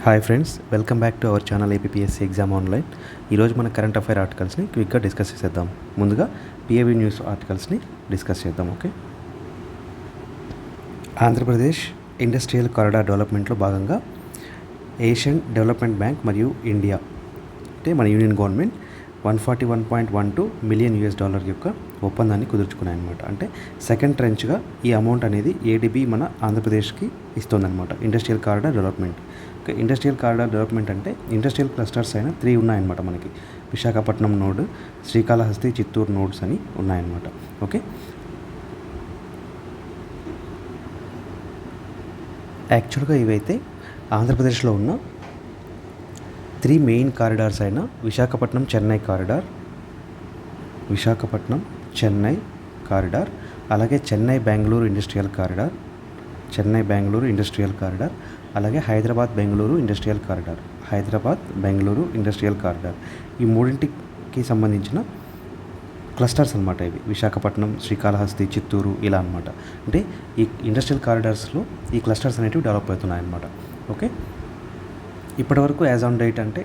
Hi friends, welcome back to our channel APSC exam online. ఈరోజు మన current affair ఆర్టికల్స్ని క్విక్గా discuss చేసేద్దాం. ముందుగా పిఏవి న్యూస్ ఆర్టికల్స్ని డిస్కస్ చేద్దాం. ఓకే, ఆంధ్రప్రదేశ్ ఇండస్ట్రియల్ కారిడార్ డెవలప్మెంట్లో భాగంగా ఏషియన్ డెవలప్మెంట్ బ్యాంక్ మరియు ఇండియా అంటే మన యూనియన్ గవర్నమెంట్ $141.12 మిలియన్ యొక్క ఒప్పందాన్ని కుదుర్చుకున్నాయన్నమాట. అంటే సెకండ్ ట్రెంచ్గా ఈ అమౌంట్ అనేది ఏడీబీ మన ఆంధ్రప్రదేశ్కి ఇస్తుందన్నమాట. Industrial corridor development. Okay, industrial corridor development అంటే ఇండస్ట్రియల్ క్లస్టర్స్ అయినా 3 ఉన్నాయన్నమాట మనకి. విశాఖపట్నం నోడ్, శ్రీకాళహస్తి, చిత్తూరు నోడ్స్ అని ఉన్నాయన్నమాట. ఓకే, యాక్చువల్గా ఇవైతే ఆంధ్రప్రదేశ్లో ఉన్న 3 మెయిన్ కారిడార్స్ అయిన విశాఖపట్నం చెన్నై కారిడార్, అలాగే చెన్నై బెంగళూరు ఇండస్ట్రియల్ కారిడార్, అలాగే హైదరాబాద్ బెంగళూరు ఇండస్ట్రియల్ కారిడార్. ఈ మూడింటికి సంబంధించిన క్లస్టర్స్ అనమాట ఇవి. విశాఖపట్నం, శ్రీకాళహస్తి, చిత్తూరు ఇలా అనమాట. అంటే ఈ ఇండస్ట్రియల్ కారిడార్స్లో ఈ క్లస్టర్స్ అనేవి డెవలప్ అవుతున్నాయి అన్నమాట. ఓకే, ఇప్పటివరకు యాజ్ ఆన్ డేట్ అంటే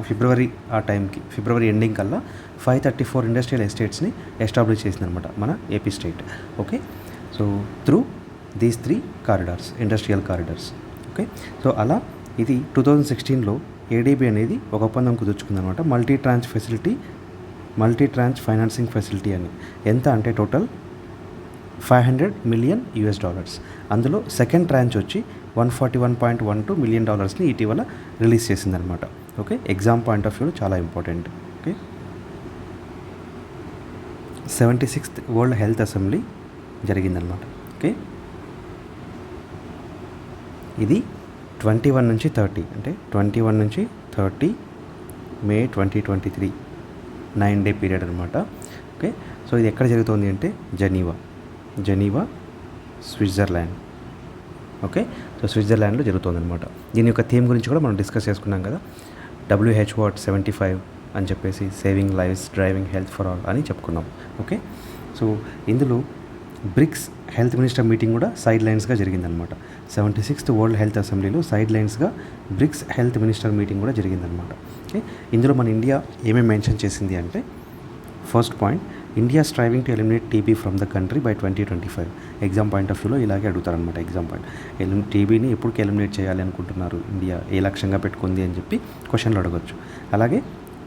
ఫిబ్రవరి ఎండింగ్ కల్లా 534 ఇండస్ట్రియల్ ఎస్టేట్స్ని ఎస్టాబ్లిష్ చేసిందనమాట మన AP state. Okay, so through these 3 corridors, industrial corridors. Okay, so అలా ఇది 2016లో ఏడీబీ అనేది ఒక ఒప్పందం కుదుర్చుకుందనమాట. మల్టీ ట్రాంచ్ ఫైనాన్సింగ్ ఫెసిలిటీ అని. ఎంత అంటే టోటల్ $500 మిలియన్. అందులో సెకండ్ ట్రాంచ్ వచ్చి $141.12 మిలియన్ ఇటీవల రిలీజ్ చేసిందనమాట. ఓకే, ఎగ్జామ్ పాయింట్ ఆఫ్ వ్యూలో చాలా important. Okay, 76th world health assembly జరిగిందనమాట. ఓకే, ఇది 21 నుంచి 30 మే 2023 9-day పీరియడ్ అనమాట. ఓకే, సో ఇది ఎక్కడ జరుగుతుంది అంటే జెనీవా స్విట్జర్లాండ్. ఓకే, సో స్విట్జర్లాండ్లో జరుగుతుంది అనమాట. దీని యొక్క థీమ్ గురించి కూడా మనం డిస్కస్ చేసుకున్నాం కదా. WHO at 75 అని చెప్పేసి saving lives driving health for all అని చెప్పుకున్నాం. ఓకే, సో ఇందులో బ్రిక్స్ హెల్త్ మినిస్టర్ మీటింగ్ కూడా సైడ్ లైన్స్గా జరిగిందనమాట. 76th వరల్డ్ హెల్త్ అసెంబ్లీలో సైడ్ లైన్స్గా బ్రిక్స్ హెల్త్ మినిస్టర్ మీటింగ్ కూడా జరిగిందనమాట. ఓకే, ఇందులో మన ఇండియా ఏమేమి మెన్షన్ చేసింది అంటే, first point, India striving to eliminate TB from the country by 2025. Exam point of వ్యూలో ఇలాగే అడుగుతారనమాట. ఎగ్జామ్ పాయింట్, టీబీని ఎప్పటికి ఎలిమినేట్ చేయాలి అనుకుంటున్నారు ఇండియా, ఏ లక్ష్యంగా పెట్టుకుంది అని చెప్పి క్వశ్చన్లు అడగచ్చు. అలాగే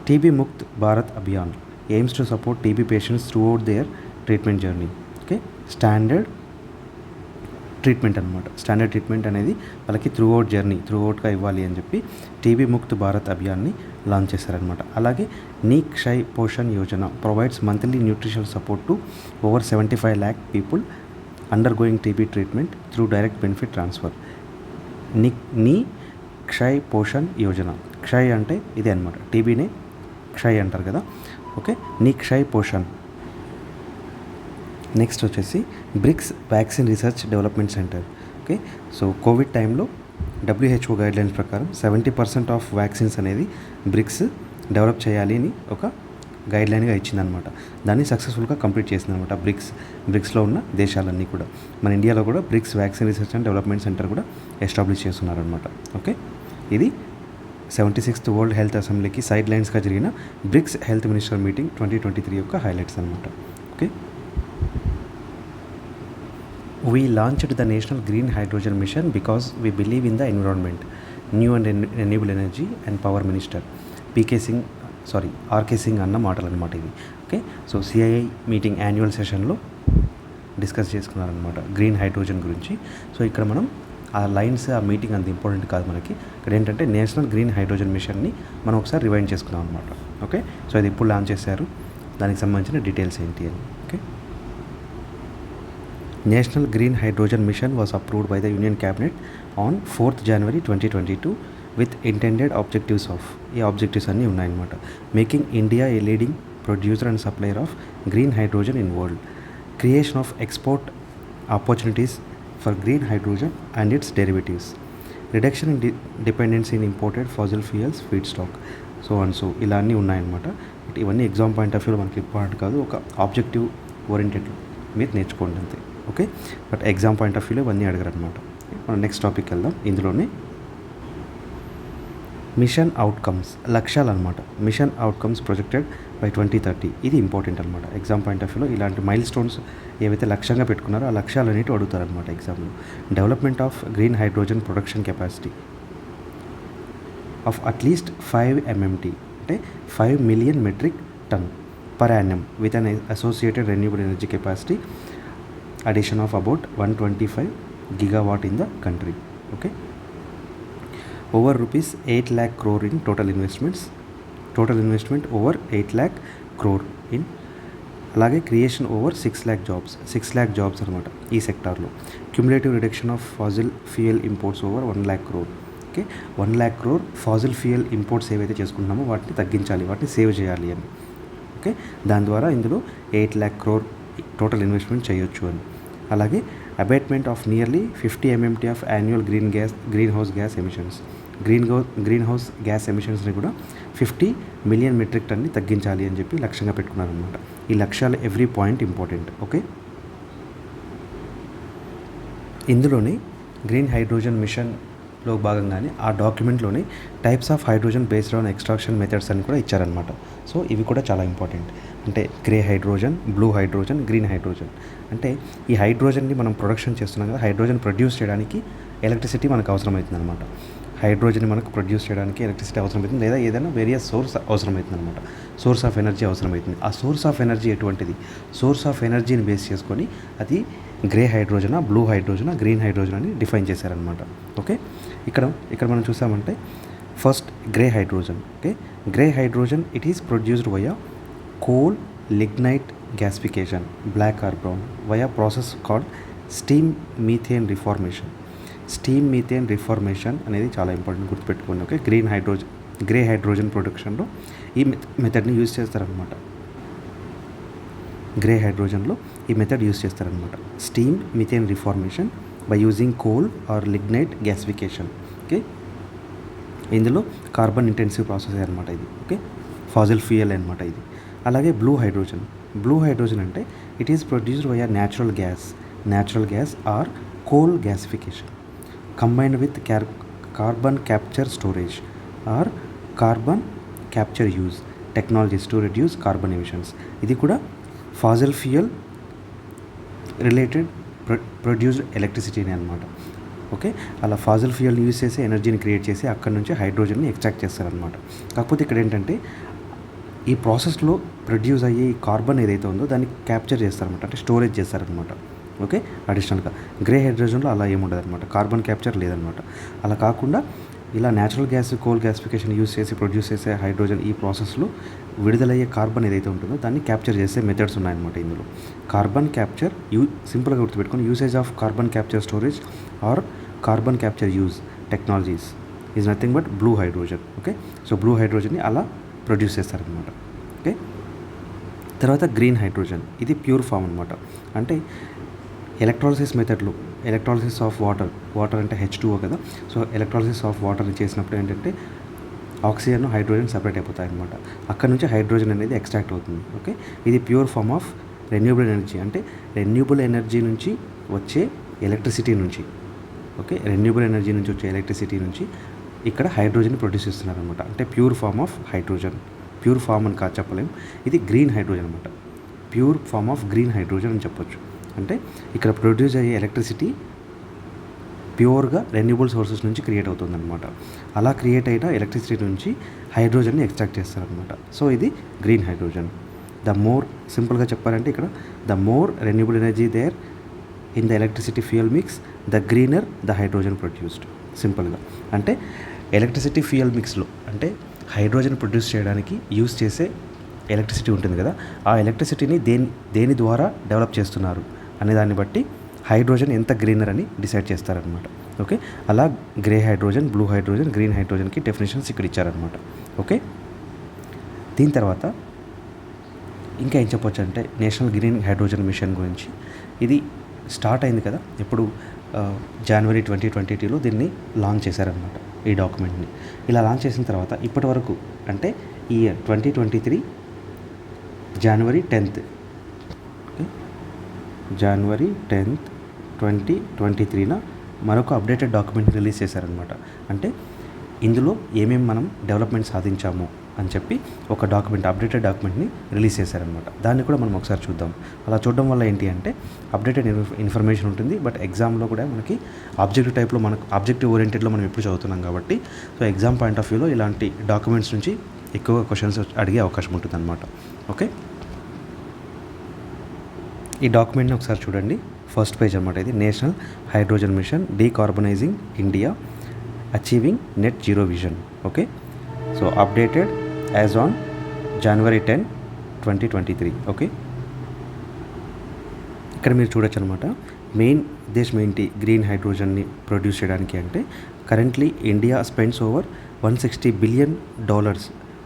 TB Mukt Bharat Abhiyan aims to support TB patients throughout their treatment journey. Okay, standard treatment అనేది వాళ్ళకి త్రూఅవుట్గా ఇవ్వాలి అని చెప్పి టీబీ ముక్త్ భారత్ అభియాన్ని లాంచ్ చేశారనమాట. అలాగే Ni క్షయ్ Poshan Yojana provides monthly nutritional support to over 75 lakh people undergoing TB treatment through direct benefit transfer. Ni క్షయ్ Poshan Yojana, క్షయ్ అంటే ఇదే అనమాట, టీబీనే క్షయ్ అంటారు కదా. ఓకే, నీ క్షయ్ పోషణ్. నెక్స్ట్ వచ్చేసి BRICS vaccine research development centre. Okay, so Covid టైంలో WHO గైడ్లైన్స్ ప్రకారం 70% ఆఫ్ వ్యాక్సిన్స్ అనేది బ్రిక్స్ డెవలప్ చేయాలి అని ఒక గైడ్లైన్గా ఇచ్చిందనమాట. దాన్ని సక్సెస్ఫుల్గా కంప్లీట్ చేసిందనమాట బ్రిక్స్లో ఉన్న దేశాలన్నీ కూడా. మన ఇండియాలో కూడా BRICS vaccine research and development centre కూడా ఎస్టాబ్లిష్ చేస్తున్నారనమాట. ఓకే, ఇది 76th వరల్డ్ హెల్త్ అసెంబ్లీకి సైడ్ లైన్స్గా జరిగిన బ్రిక్స్ హెల్త్ మినిస్టర్ మీటింగ్ 2023 యొక్క హైలైట్స్ అనమాట. Okay, We launched the National Green Hydrogen Mission because we believe in the environment. New and Renewable Energy and Power Minister R K Singh అన్న మాటలు అనమాట ఇవి. Okay, so CII meeting annual సెషన్లో discuss చేసుకున్నారనమాట green hydrogen గురించి. సో ఇక్కడ మనం ఆ లైన్స్, ఆ మీటింగ్ అంత ఇంపార్టెంట్ కాదు మనకి. ఇక్కడ ఏంటంటే నేషనల్ గ్రీన్ హైడ్రోజన్ మిషన్ని మనం ఒకసారి రివైండ్ చేసుకున్నాం అనమాట. ఓకే, సో ఇది ఇప్పుడు లాంచ్ చేశారు, దానికి సంబంధించిన డీటెయిల్స్ ఏంటి అని. Okay, National Green Hydrogen Mission was approved by the Union Cabinet on 4th January 2022 with intended objectives of, ఈ ఆబ్జెక్టివ్స్ అన్నీ ఉన్నాయన్నమాట. Making India a leading producer and supplier of green hydrogen in world, creation of export opportunities for green hydrogen and its derivatives, reduction in dependency in imported fossil fuels feed stock, so ఇలా అన్నీ ఉన్నాయన్నమాట. ఇవన్నీ exam point of వ్యూలో మనకి important కాదు, ఒక objective oriented మీరు నేర్చుకోండి అంతే. Okay, but exam point of వ్యూలో ఇవన్నీ అడగరు అనమాట. మనం నెక్స్ట్ టాపిక్ వెళ్దాం. ఇందులోనే మిషన్ అవుట్కమ్స్ లక్ష్యాలు అనమాట. మిషన్ అవుట్కమ్స్ ప్రొజెక్టెడ్ బై 2030 ఇది ఇంపార్టెంట్ అనమాట. ఎగ్జామ్ పాయింట్ ఆఫ్ వ్యూలో ఇలాంటి మైల్ స్టోన్స్ ఏవైతే లక్ష్యంగా పెట్టుకున్నారో ఆ లక్ష్యాలు అనేవి అడుగుతారనమాట ఎగ్జామ్లో. Development of green hydrogen production capacity of at least 5 MMT అంటే 5 million metric tonne per annum with an associated renewable energy capacity addition of about 125 gigawatt in the country. Okay, over rupees 8 lakh crore in total investment over 8 lakh crore in అలాగే creation over 6 lakh jobs అనమాట ఈ సెక్టార్లో. Cumulative reduction of Faasil fuel imports over 1 lakh crore. Okay, 1 lakh crore Faasil fuel imports ఏవైతే చేసుకుంటున్నామో వాటిని తగ్గించాలి, వాటిని save చేయాలి అని. ఓకే, దాని ద్వారా ఇందులో 8 lakh crore టోటల్ ఇన్వెస్ట్మెంట్ చేయొచ్చు అని. అలాగే abatement of nearly 50 MMT of annual green house gas ఎమిషన్స్ని కూడా 50 మిలియన్ మెట్రిక్ టన్ని తగ్గించాలి అని చెప్పి లక్ష్యంగా పెట్టుకున్నారనమాట. ఈ లక్ష్యాలు ఎవ్రీ పాయింట్ ఇంపార్టెంట్. ఓకే, ఇందులోనే గ్రీన్ హైడ్రోజన్ మిషన్లో భాగంగానే ఆ డాక్యుమెంట్లోనే types of hydrogen based on extraction methods అని కూడా ఇచ్చారనమాట. సో ఇవి కూడా చాలా ఇంపార్టెంట్. అంటే grey hydrogen, blue hydrogen, green hydrogen. అంటే ఈ హైడ్రోజన్ని మనం ప్రొడక్షన్ చేస్తున్నాం కదా, హైడ్రోజన్ ప్రొడ్యూస్ చేయడానికి ఎలక్ట్రిసిటీ మనకు అవసరమవుతుంది అనమాట. హైడ్రోజన్ మనకు ప్రొడ్యూస్ చేయడానికి ఎలక్ట్రిసిటీ అవసరమవుతుంది, లేదా ఏదైనా వేరియస్ సోర్స్ అవసరమవుతుంది అనమాట. సోర్స్ ఆఫ్ ఎనర్జీ అవసరమవుతుంది. ఆ సోర్స్ ఆఫ్ ఎనర్జీ ఎటువంటిది? సోర్స్ ఆఫ్ ఎనర్జీని బేస్ చేసుకొని అది గ్రే హైడ్రోజనా, బ్లూ హైడ్రోజనా, గ్రీన్ హైడ్రోజన్ అని డిఫైన్ చేశారనమాట. ఓకే, ఇక్కడ మనం చూసామంటే first grey hydrogen. Okay, grey hydrogen it is produced via coal lignite gasification, black or brown, via process called steam methane reformation అనేది చాలా ఇంపార్టెంట్, గుర్తుపెట్టుకోండి. ఓకే, గ్రే హైడ్రోజన్ ప్రొడక్షన్లో ఈ మెథడ్ని యూజ్ చేస్తారనమాట. గ్రే హైడ్రోజన్లో ఈ మెథడ్ యూజ్ చేస్తారనమాట. Steam methane reformation by using coal or lignite gasification. Okay, ఇందులో కార్బన్ ఇంటెన్సివ్ ప్రాసెస్ అనమాట ఇది. ఓకే, ఫాజిల్ ఫ్యూయల్ అనమాట ఇది. అలాగే బ్లూ హైడ్రోజన్ అంటే it is produced via natural gas or coal gasification combined with carbon capture storage or carbon capture use technologies to reduce carbon emissions. ఇది కూడా fossil fuel related produced ఎలక్ట్రిసిటీని అనమాట. Okay, అలా Faasil ఫ్యూయల్ని use చేసి ఎనర్జీని create చేసి అక్కడ నుంచి హైడ్రోజన్ని ఎక్స్ట్రాక్ట్ చేస్తారనమాట. కాకపోతే ఇక్కడ ఏంటంటే ఈ ప్రాసెస్లో ప్రొడ్యూస్ అయ్యే ఈ కార్బన్ ఏదైతే ఉందో దాన్ని క్యాప్చర్ చేస్తారనమాట, అంటే స్టోరేజ్ చేస్తారనమాట. ఓకే, అడిషనల్గా గ్రే హైడ్రోజన్లో అలా ఏముండదు అనమాట, కార్బన్ క్యాప్చర్ లేదనమాట. అలా కాకుండా ఇలా natural gas, coal gasification use చేసి ప్రొడ్యూస్ చేసే హైడ్రోజన్ ఈ ప్రాసెస్లో విడుదలయ్యే కార్బన్ ఏదైతే ఉంటుందో దాన్ని క్యాప్చర్ చేసే మెథడ్స్ ఉన్నాయన్నమాట. ఇందులో కార్బన్ క్యాప్చర్ సింపుల్గా గుర్తుపెట్టుకొని usage of carbon capture storage or carbon capture use technologies is nothing but blue hydrogen. Okay, so blue హైడ్రోజన్ని అలా ప్రొడ్యూస్ చేస్తారనమాట. ఓకే, తర్వాత గ్రీన్ హైడ్రోజన్ ఇది ప్యూర్ ఫామ్ అనమాట. అంటే ఎలక్ట్రాలిసిస్ మెథడ్లో ఎలక్ట్రాలిసిస్ ఆఫ్ వాటర్ అంటే H2O కదా. సో ఎలక్ట్రాలిసిస్ ఆఫ్ వాటర్ని చేసినప్పుడు ఏంటంటే ఆక్సిజన్, హైడ్రోజన్ సపరేట్ అయిపోతాయి అనమాట. అక్కడ నుంచి హైడ్రోజన్ అనేది ఎక్స్ట్రాక్ట్ అవుతుంది. ఓకే, ఇది pure form of renewable energy. అంటే రెన్యూబుల్ ఎనర్జీ నుంచి వచ్చే ఎలక్ట్రిసిటీ నుంచి, ఓకే, రెన్యూబుల్ ఎనర్జీ నుంచి వచ్చే ఎలక్ట్రిసిటీ నుంచి ఇక్కడ హైడ్రోజన్ ప్రొడ్యూస్ చేస్తున్నారు అనమాట. అంటే pure form of hydrogen. Pure form అని కాదు చెప్పలేము, ఇది గ్రీన్ హైడ్రోజన్ అనమాట. Pure form of green hydrogen అని చెప్పొచ్చు. అంటే ఇక్కడ ప్రొడ్యూస్ అయ్యే ఎలక్ట్రిసిటీ ప్యూర్గా రెన్యూబుల్ సోర్సెస్ నుంచి క్రియేట్ అవుతుందన్నమాట. అలా క్రియేట్ అయిన ఎలక్ట్రిసిటీ నుంచి హైడ్రోజన్ని ఎక్స్ట్రాక్ట్ చేస్తారనమాట. సో ఇది గ్రీన్ హైడ్రోజన్. ద మోర్ సింపుల్గా చెప్పాలంటే ఇక్కడ the more renewable energy there in the electricity fuel mix the greener the hydrogen produced. సింపుల్గా అంటే ఎలక్ట్రిసిటీ ఫ్యూయల్ మిక్స్లో అంటే హైడ్రోజన్ ప్రొడ్యూస్ చేయడానికి యూస్ చేసే ఎలక్ట్రిసిటీ ఉంటుంది కదా, ఆ ఎలక్ట్రిసిటీని దేని ద్వారా డెవలప్ చేస్తున్నారు అనే దాన్ని బట్టి హైడ్రోజన్ ఎంత గ్రీనర్ అని డిసైడ్ చేస్తారనమాట. ఓకే, అలా grey hydrogen, blue hydrogen, green హైడ్రోజన్కి డెఫినేషన్స్ ఇక్కడ ఇచ్చారనమాట. ఓకే, దీని తర్వాత ఇంకా ఏం చెప్పొచ్చు అంటే నేషనల్ గ్రీన్ హైడ్రోజన్ మిషన్ గురించి. ఇది స్టార్ట్ అయింది కదా ఎప్పుడు, జనవరి 2022లో దీన్ని లాంచ్ చేశారనమాట ఈ డాక్యుమెంట్ని. ఇలా లాంచ్ చేసిన తర్వాత ఇప్పటి వరకు అంటే ఈ 2023 జనవరి 10th, జనవరి 10th 2023న మరొక అప్డేటెడ్ డాక్యుమెంట్ని రిలీజ్ చేశారనమాట. అంటే ఇందులో ఏమేమి మనం డెవలప్మెంట్ సాధించాము అని చెప్పి ఒక డాక్యుమెంట్, అప్డేటెడ్ డాక్యుమెంట్ని రిలీజ్ చేశారనమాట. దాన్ని కూడా మనం ఒకసారి చూద్దాం. అలా చూడడం వల్ల ఏంటి అంటే అప్డేటెడ్ ఇన్ఫర్మేషన్ ఉంటుంది. బట్ ఎగ్జామ్లో కూడా మనకి ఆబ్జెక్టివ్ టైప్లో, మనకు ఆబ్జెక్టివ్ ఓరియంటెడ్లో మనం ఎప్పుడు చదువుతున్నాం కాబట్టి, సో ఎగ్జామ్ పాయింట్ ఆఫ్ వ్యూలో ఇలాంటి డాక్యుమెంట్స్ నుంచి ఎక్కువగా క్వశ్చన్స్ అడిగే అవకాశం ఉంటుంది అనమాట. ఓకే, ఈ డాక్యుమెంట్ని ఒకసారి చూడండి. ఫస్ట్ పేజ్ అనమాట ఇది. National hydrogen mission decarbonising India achieving net zero vision. Okay, so updated as on January 10, 2023. Okay, ఇక్కడ మీరు చూడొచ్చు అనమాట. మెయిన్ ఉద్దేశం ఏంటి గ్రీన్ హైడ్రోజన్ని ప్రొడ్యూస్ చేయడానికి అంటే, currently India spends over $160 billion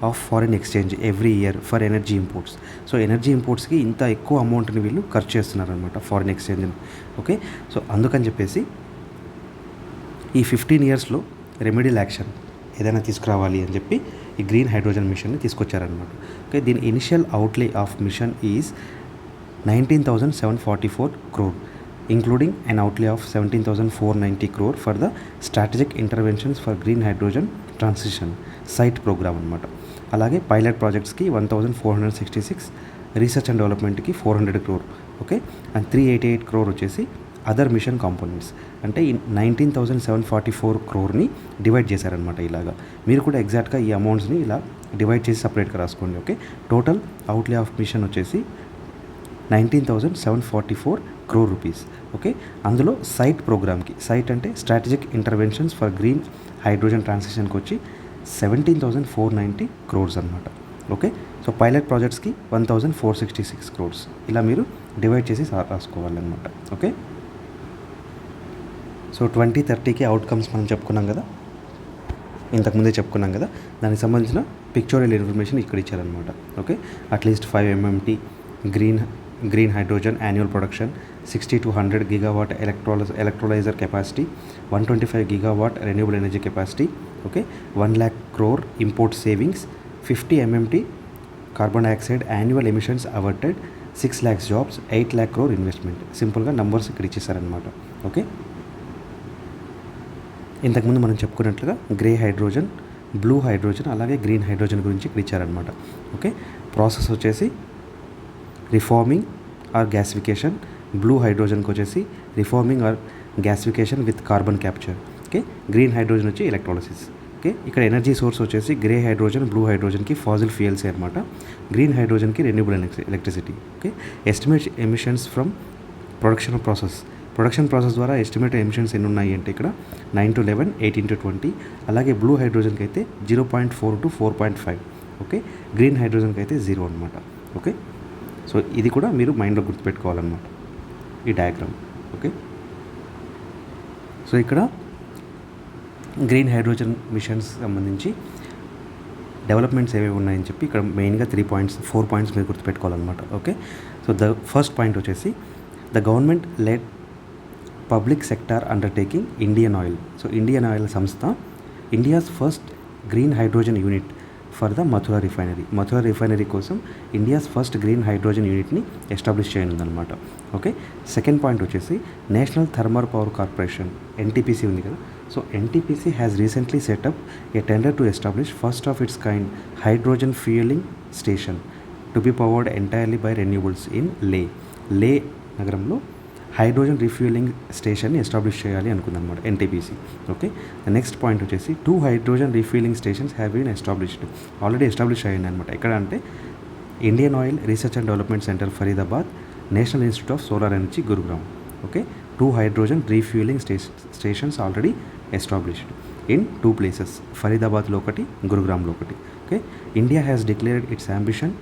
of foreign exchange every year for energy imports. So energy ఇంపోర్ట్స్కి ఇంత ఎక్కువ అమౌంట్ని వీళ్ళు ఖర్చు చేస్తున్నారనమాట, ఫారిన్ ఎక్స్చేంజ్ని. ఓకే, సో అందుకని చెప్పేసి ఈ 15 yearsలో రెమెడియల్ యాక్షన్ ఏదైనా తీసుకురావాలి అని చెప్పి ఈ గ్రీన్ హైడ్రోజన్ మిషన్ని తీసుకొచ్చారనమాట. ఓకే, దీని initial outlay of mission is 19,744 crore, including an outlay of 17,490 crore for the strategic interventions for green hydrogen transition site program అనమాట. అలాగే పైలట్ ప్రాజెక్ట్స్కి 1,466, రీసెర్చ్ అండ్ డెవలప్మెంట్కి 400 crore. ఓకే, అండ్ 388 crore వచ్చేసి other machine components. అంటే ఈ 19,744 crore divide చేశారనమాట. ఇలాగా మీరు కూడా ఎగ్జాక్ట్గా ఈ అమౌంట్స్ని ఇలా డివైడ్ చేసి సపరేట్గా రాసుకోండి. Okay, total outlay of mission వచ్చేసి 19,744 crore rupees. ఓకే, అందులో సైట్ ప్రోగ్రామ్కి, సైట్ అంటే strategic interventions for green hydrogen ట్రాన్సిషన్కి వచ్చి 17,490 crores అనమాట. ఓకే, సో పైలట్ ప్రాజెక్ట్స్కి 1,466 crores. ఇలా మీరు డివైడ్ చేసి రాసుకోవాలన్నమాట. ఓకే, సో 2030కి అవుట్కమ్స్ మనం చెప్పుకున్నాం కదా, ఇంతకుముందే చెప్పుకున్నాం కదా, దానికి సంబంధించిన పిక్చోరియల్ ఇన్ఫర్మేషన్ ఇక్కడ ఇచ్చారనమాట. Okay, at least 5 MMT green hydrogen annual production, 60 to 100 GW electrolyser capacity, 125 GW renewable energy capacity. Okay, 1 lakh crore import savings, 50 MMT carbon dioxide annual emissions averted, 6 lakhs jobs, 8 lakh crore investment. సింపుల్గా numbers ఇక్కడ ఇచ్చేసారనమాట. Okay, ఇంతకుముందు మనం చెప్పుకున్నట్లుగా grey hydrogen, blue hydrogen, అలాగే green hydrogen గురించి ఇక్కడ ఇచ్చారనమాట. Okay, process వచ్చేసి reforming or gasification, blue హైడ్రోజన్కి వచ్చేసి reforming or gasification with carbon capture. Okay, green hydrogen వచ్చి ఎలక్ట్రాలిసిస్. ఓకే, ఇక్కడ ఎనర్జీ సోర్స్ వచ్చేసి గ్రే హైడ్రోజన్, బ్లూ హైడ్రోజన్కి ఫాజిల్ ఫ్యూయల్సే అనమాట, గ్రీన్ హైడ్రోజన్కి renewable electricity. Okay, estimate emissions from production process ద్వారా ఎస్టిమేటెడ్ ఎమిషన్స్ ఎన్ని ఉన్నాయి అంటే ఇక్కడ 9 to 11, 18 to 20. అలాగే బ్లూ హైడ్రోజన్కి అయితే 0.4 to 4.5. ఓకే, గ్రీన్ హైడ్రోజన్కి అయితే 0 అనమాట. ఓకే, సో ఇది కూడా మీరు మైండ్లో గుర్తుపెట్టుకోవాలన్నమాట, ఈ డయాగ్రామ్. ఓకే, సో ఇక్కడ గ్రీన్ హైడ్రోజన్ మిషన్స్ సంబంధించి డెవలప్మెంట్స్ ఏవేవి ఉన్నాయని చెప్పి ఇక్కడ మెయిన్గా 4 points మీరు గుర్తుపెట్టుకోవాలన్నమాట. Okay, so the first point వచ్చేసి the government led public sector undertaking Indian Oil. So Indian Oil సంస్థ India's first green hydrogen unit for the Mathura refinery కోసం ఇండియాస్ ఫస్ట్ గ్రీన్ హైడ్రోజన్ యూనిట్ని ఎస్టాబ్లిష్ చేయనుందనమాట. ఓకే, సెకండ్ పాయింట్ వచ్చేసి national thermal power corporation, NTPC ఉంది కదా. So NTPC has recently set up a tender to establish first of its kind hydrogen fueling station to be powered entirely by renewables in Leh నగరంలో hydrogen refuelling స్టేషన్ని establish చేయాలి అనుకుందన్నమాట NTPC. Okay, next point వచ్చేసి 2 hydrogen refuelling stations have been already establish అయ్యింది అనమాట. ఎక్కడ అంటే Indian Oil research and development centre Faridabad, national institute of solar energy Gurugram. Okay, 2 hydrogen refuelling stations already established in 2 places, ఫరీదాబాద్లో ఒకటి, గురుగ్రామ్లో ఒకటి. Okay, India has declared it's ambition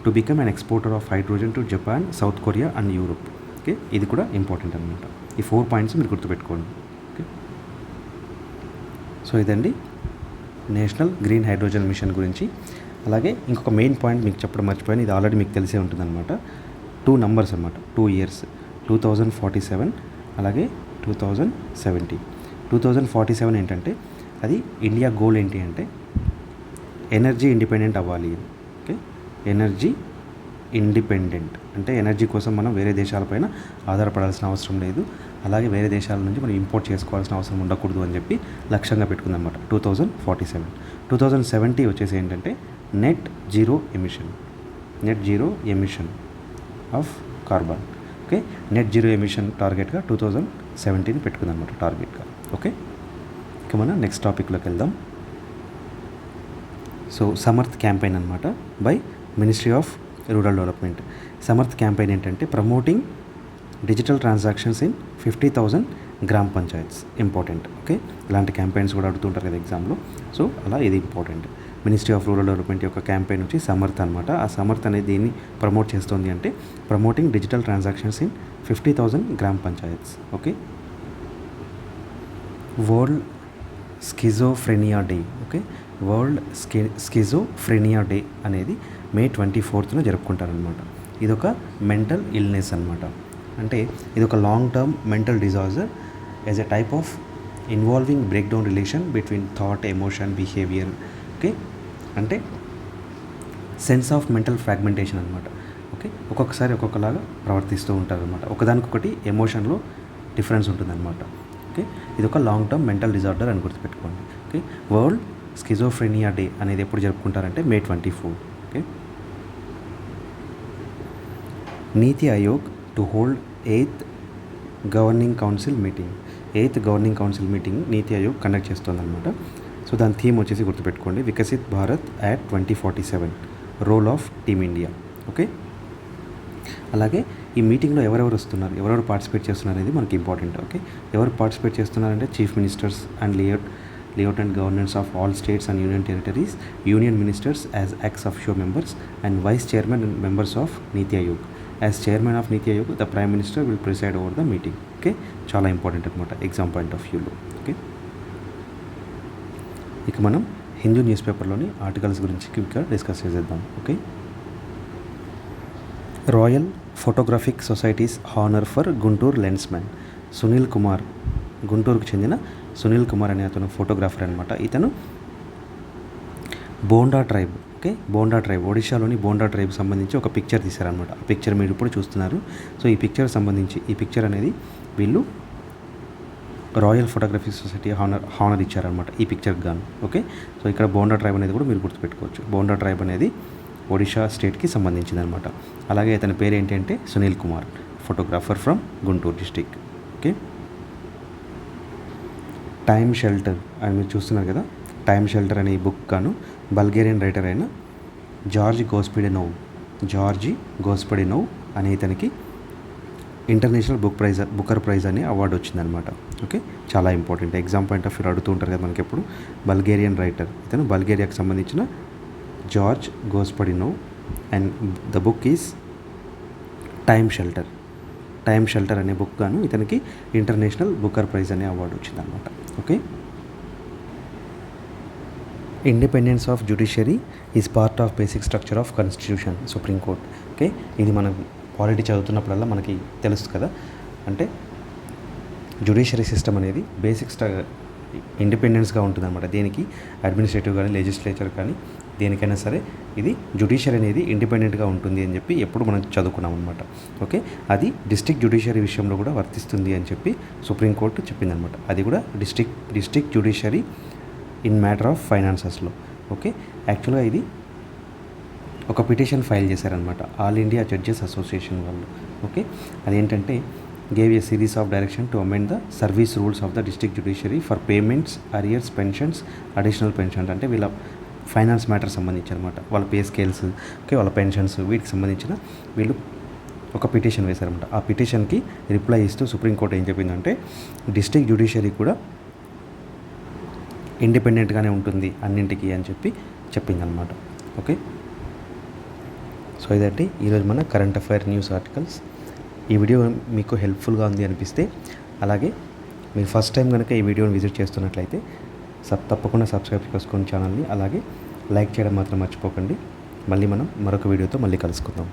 to become an exporter of hydrogen to Japan, south Korea and Europe. Okay, ఇది కూడా important అనమాట. ఈ 4 points మీరు గుర్తుపెట్టుకోండి. Okay, so ఇదండి national green hydrogen mission గురించి. అలాగే ఇంకొక మెయిన్ పాయింట్ మీకు చెప్పడం మర్చిపోయాను, ఇది ఆల్రెడీ మీకు తెలిసే ఉంటుందన్నమాట. 2 numbers అనమాట, 2 years, 2047 అలాగే 2070. 2047 ఏంటంటే అది ఇండియా గోల్ ఏంటి అంటే ఎనర్జీ ఇండిపెండెంట్ అవ్వాలి. ఓకే, ఎనర్జీ ఇండిపెండెంట్ అంటే ఎనర్జీ కోసం మనం వేరే దేశాలపైన ఆధారపడాల్సిన అవసరం లేదు. అలాగే వేరే దేశాల నుంచి మనం ఇంపోర్ట్ చేసుకోవాల్సిన అవసరం ఉండకూడదు అని చెప్పి లక్ష్యంగా పెట్టుకుందన్నమాట 2047. 2070 వచ్చేసి ఏంటంటే net zero emission of carbon. Okay, net zero emission టార్గెట్గా 2017 పెట్టుకుందన్నమాట టార్గెట్గా. ఓకే, ఇక మనం నెక్స్ట్ టాపిక్లోకి వెళ్దాం. సో సమర్థ్ క్యాంపెయిన్ అనమాట by ministry of rural development. Samarth campaign ఏంటంటే promoting digital transactions in 50,000 gram panchayats. Important. Okay, ఇలాంటి క్యాంపెయిన్స్ కూడా అడుగుతుంటారు కదా ఎగ్జామ్లో. సో అలా ఇది important. Ministry of rural development యొక్క క్యాంపెయిన్ వచ్చి సమర్థ్ అనమాట. ఆ సమర్థ్ అనేది దీన్ని ప్రమోట్ చేస్తుంది అంటే promoting digital transactions in 50,000 gram panchayats. Okay, world schizophrenia day. Okay, world schizophrenia day అనేది May 24th జరుపుకుంటారనమాట. ఇదొక మెంటల్ ఇల్నెస్ అనమాట. అంటే ఇది ఒక long term mental disorder as a type of involving break down relation between thought, emotion, behaviour. Okay, అంటే sense of mental fragmentation అనమాట. Okay, ఒక్కొక్కసారి ఒక్కొక్కలాగా ప్రవర్తిస్తూ ఉంటారు అనమాట. ఒకదానికొకటి ఎమోషన్లో డిఫరెన్స్ ఉంటుందన్నమాట. ఓకే, ఇది ఒక లాంగ్ టర్మ్ మెంటల్ డిజార్డర్ అని గుర్తుపెట్టుకోండి. ఓకే, వరల్డ్ స్కిజోఫ్రెనియా డే అనేది ఎప్పుడు జరుపుకుంటారంటే May 24. Okay, NITI Aayog to hold 8th governing council meeting NITI Aayog conduct చేస్తుందన్నమాట. సో దాని థీమ్ వచ్చేసి గుర్తుపెట్టుకోండి, Viksit Bharat at 2047, role of Team India. Okay, అలాగే ఈ మీటింగ్లో ఎవరెవరు వస్తున్నారు, ఎవరెవరు పార్టిసిపేట్ చేస్తున్నారు అనేది మనకి ఇంపార్టెంట్. ఓకే, ఎవరు పార్టిసిపేట్ చేస్తున్నారంటే chief ministers and lieutenant governors of all states and union territories, union ministers as ex officio members, and vice chairman and members of Niti Aayog. As chairman of Niti Aayog, the prime minister will preside over the meeting. Okay, చాలా important అనమాట exam point of వ్యూలో. Okay, ఇక మనం Hindu news పేపర్లోని articles గురించి ఇంకా discuss చేసేద్దాం. Okay, royal photographic society's honour for Guntur lensman Sunil Kumar. గుంటూరుకు చెందిన సునీల్ కుమార్ అనే అతను ఫోటోగ్రాఫర్ అనమాట. ఇతను Bonda tribe. Okay, Bonda tribe, ఒడిశాలోని బోండా ట్రైబ్ సంబంధించి ఒక పిక్చర్ తీశారనమాట. ఆ పిక్చర్ మీరు ఇప్పుడు చూస్తున్నారు. సో ఈ పిక్చర్ అనేది వీళ్ళు రాయల్ ఫోటోగ్రఫిక్ సొసైటీ హానర్ ఇచ్చారనమాట ఈ పిక్చర్కి గాను. ఓకే, సో ఇక్కడ బోండా ట్రైబ్ అనేది కూడా మీరు గుర్తుపెట్టుకోవచ్చు. బోండా ట్రైబ్ అనేది ఒడిషా స్టేట్కి సంబంధించింది అనమాట. అలాగే అతని పేరు ఏంటంటే Sunil Kumar, photographer from Guntur district. Okay, time shelter అని మీరు చూస్తున్నారు కదా. టైమ్ షెల్టర్ అనే ఈ బుక్ గాను బల్గేరియన్ రైటర్ అయిన జార్జీ గోస్పెడినోవ్ అనే ఇతనికి ఇంటర్నేషనల్ బుకర్ ప్రైజ్ అనే అవార్డు వచ్చిందనమాట. ఓకే, చాలా important. Exam point of view అడుగుతూ ఉంటారు కదా మనకి ఎప్పుడు. బల్గేరియన్ రైటర్, ఇతను బల్గేరియాకి సంబంధించిన George Gospodinov, and the book is Time Shelter అనే బుక్ గాను ఇతనికి ఇంటర్నేషనల్ బుకర్ ప్రైజ్ అనే అవార్డు వచ్చిందనమాట. Okay, independence of judiciary is part of basic structure of constitution, supreme court. Okay, ఇది మనం పాలిటీ చదువుతున్నప్పుడల్లా మనకి తెలుస్తుంది కదా. అంటే జ్యుడిషియరీ సిస్టమ్ అనేది ఇండిపెండెన్స్గా ఉంటుందన్నమాట. దేనికి అడ్మినిస్ట్రేటివ్ కానీ లెజిస్లేచర్ కానీ దేనికైనా సరే ఇది జ్యుడిషియరీ అనేది ఇండిపెండెంట్గా ఉంటుంది అని చెప్పి ఎప్పుడు మనం చదువుకున్నాం అనమాట. ఓకే, అది డిస్ట్రిక్ట్ జ్యుడిషియరీ విషయంలో కూడా వర్తిస్తుంది అని చెప్పి సుప్రీంకోర్టు చెప్పిందనమాట. అది కూడా district judiciary in matter of ఫైనాన్సెస్లో. ఓకే, యాక్చువల్గా ఇది ఒక పిటిషన్ ఫైల్ చేశారనమాట ఆల్ ఇండియా జడ్జెస్ అసోసియేషన్ వాళ్ళు. ఓకే, అదేంటంటే gave a series of direction to amend the service rules of the district judiciary for payments, arrears, pensions, additional pensions. అంటే వీళ్ళ finance matter సంబంధించి అనమాట. వాళ్ళ పే స్కేల్స్, ఓకే, వాళ్ళ pensions, వీటికి సంబంధించిన వీళ్ళు ఒక పిటిషన్ వేశారనమాట. ఆ పిటిషన్కి రిప్లై ఇస్తూ సుప్రీంకోర్టు ఏం చెప్పిందంటే డిస్ట్రిక్ట్ జ్యుడిషియరీ కూడా ఇండిపెండెంట్గానే ఉంటుంది అన్నింటికి అని చెప్పి చెప్పిందనమాట. ఓకే, సో ఇదంటే ఈరోజు మన కరెంట్ అఫైర్ న్యూస్ ఆర్టికల్స్. ఈ వీడియో మీకు హెల్ప్ఫుల్గా ఉంది అనిపిస్తే, అలాగే మీరు ఫస్ట్ టైం కనుక ఈ వీడియోని విజిట్ చేస్తున్నట్లయితే తప్పకుండా సబ్స్క్రైబ్ చేసుకోండి ఛానల్ని. అలాగే లైక్ చేయడం మాత్రం మర్చిపోకండి. మళ్ళీ మనం మరొక వీడియోతో మళ్ళీ కలుసుకుందాం.